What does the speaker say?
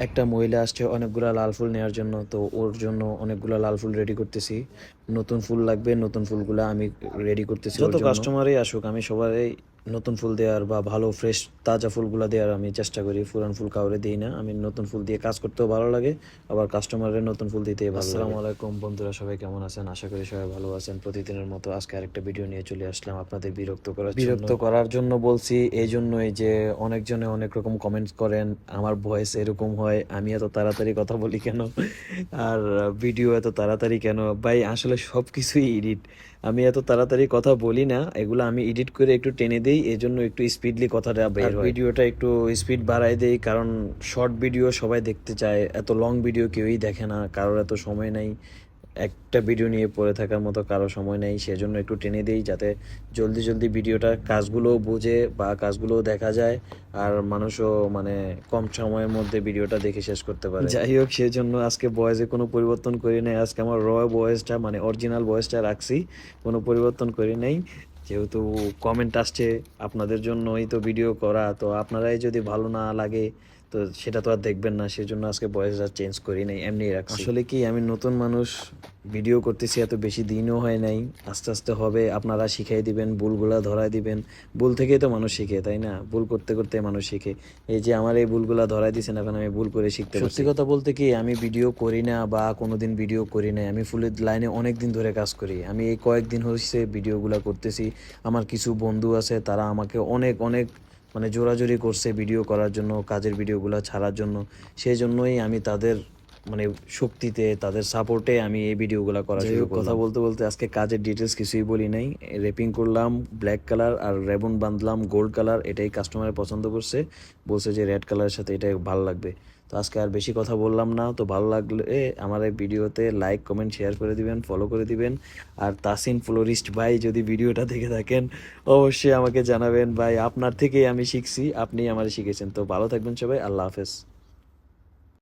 একটা মহিলা আসছে অনেকগুলা লাল ফুল নেওয়ার জন্য, তো ওর জন্য অনেকগুলা লাল ফুল রেডি করতেছি। নতুন ফুল লাগবে, নতুন ফুলগুলা আমি রেডি করতেছি। যত কাস্টমারই আসুক আমি সবারই নতুন ফুল দেওয়ার বা ভালো ফ্রেশ তাজা ফুলগুলা দেওয়ার আমি চেষ্টা করি। পুরান ফুল কাউরে দিই না, আমি নতুন ফুল দিয়ে কাজ করতেও ভালো লাগে, আবার কাস্টমারের নতুন ফুল দিতেই ভালো লাগে। আসসালামু আলাইকুম বন্ধুরা, সবাই কেমন আছেন? আশা করি সবাই ভালো আছেন। প্রতিদিনের মতো আজকে আরেকটা ভিডিও নিয়ে চলে আসলাম আপনাদের বিরক্ত করার জন্য বলছি এই জন্যই যে অনেকজনে অনেক রকম কমেন্টস করেন, আমার ভয়েস এরকম হয়, আমি এত তাড়াতাড়ি কথা বলি কেন, আর ভিডিও এত তাড়াতাড়ি কেন। ভাই আসলে সব কিছুই এডিট, আমি এত তাড়াতাড়ি কথা বলি না, এগুলো আমি এডিট করে একটু টেনে দিই, এই জন্য একটু স্পিডলি কথাটা বের হয়। ভিডিওটা একটু স্পিড বাড়াই দেই, কারণ শর্ট ভিডিও সবাই দেখতে চায়, এত লং ভিডিও কেউই দেখে না, কারোর এত সময় নাই একটা ভিডিও নিয়ে পড়ে থাকার মতো, কারো সময় নেই, সেজন্য একটু টেনে দিই যাতে জলদি জলদি ভিডিওটা কাজগুলো বুঝে বা কাজগুলো দেখা যায়, আর মানুষও মানে কম সময়ের মধ্যে ভিডিওটা দেখে শেষ করতে পারে। যাই হোক, সেজন্য আজকে ভয়েসে কোনো পরিবর্তন করি নাই, আজকে আমার ভয়েসটা মানে অরিজিনাল ভয়েসটা রাখছি, কোনো পরিবর্তন করি নাই। যেহেতু কমেন্ট আসছে, আপনাদের জন্যই তো ভিডিও করা, তো আপনারাই যদি ভালো না লাগে তো সেটা তো আর দেখবেন না, সেজন্য আজকে ভয়েসটা চেঞ্জ করি নাই, এমনি রাখছি। আসলে কি, আমি নতুন মানুষ, ভিডিও করতেছি এত বেশি দিনও হয় নাই, আস্তে আস্তে হবে, আপনারা শিখাই দিবেন, ভুলগুলা ধরাই দিবেন। ভুল থেকেই তো মানুষ শিখে, তাই না? ভুল করতে করতে মানুষ শিখে। এই যে আমার এই ভুলগুলা ধরাই দিয়েছেন, এখন আমি ভুল করে শিখতে পারছি। সত্যি কথা বলতে কি, আমি ভিডিও করি না বা কোনোদিন ভিডিও করি নাই, আমি ফুলের লাইনে অনেক দিন ধরে কাজ করি, আমি এই কয়েকদিন হচ্ছে ভিডিওগুলা করতেছি। আমার কিছু বন্ধু আছে, তারা আমাকে অনেক অনেক মানে জোরাজুরি করছে ভিডিও করার জন্য, কাজের ভিডিওগুলো ছাড়ার জন্য। সেই জন্যই আমি তাদের মানে শক্তিতে, তাদের সাপোর্টে আমি এই ভিডিওগুলো করা শুরু করলাম। কথা বলতে বলতে আজকে কাজের ডিটেলস কিছুই বলি নাই, রেপিং করলাম ব্ল্যাক কালার আর রেবন বাঁধলাম গোল্ড কালার, এটাই কাস্টমারে পছন্দ করছে, বলছে যে রেড কালারের সাথে এটাই ভালো লাগবে। তো আজকে আর বেশি কথা বললাম না, তো ভালো লাগলে আমার এই ভিডিওতে লাইক কমেন্ট শেয়ার করে দিবেন, ফলো করে দিবেন। আর তাসিন ফ্লোরিস্ট ভাই যদি ভিডিওটা দেখে থাকেন, অবশ্যই আমাকে জানাবেন ভাই, আপনার থেকেই আমি শিখছি, আপনিই আমার শিখেছেন। তো ভালো থাকবেন সবাই, আল্লাহ হাফেজ।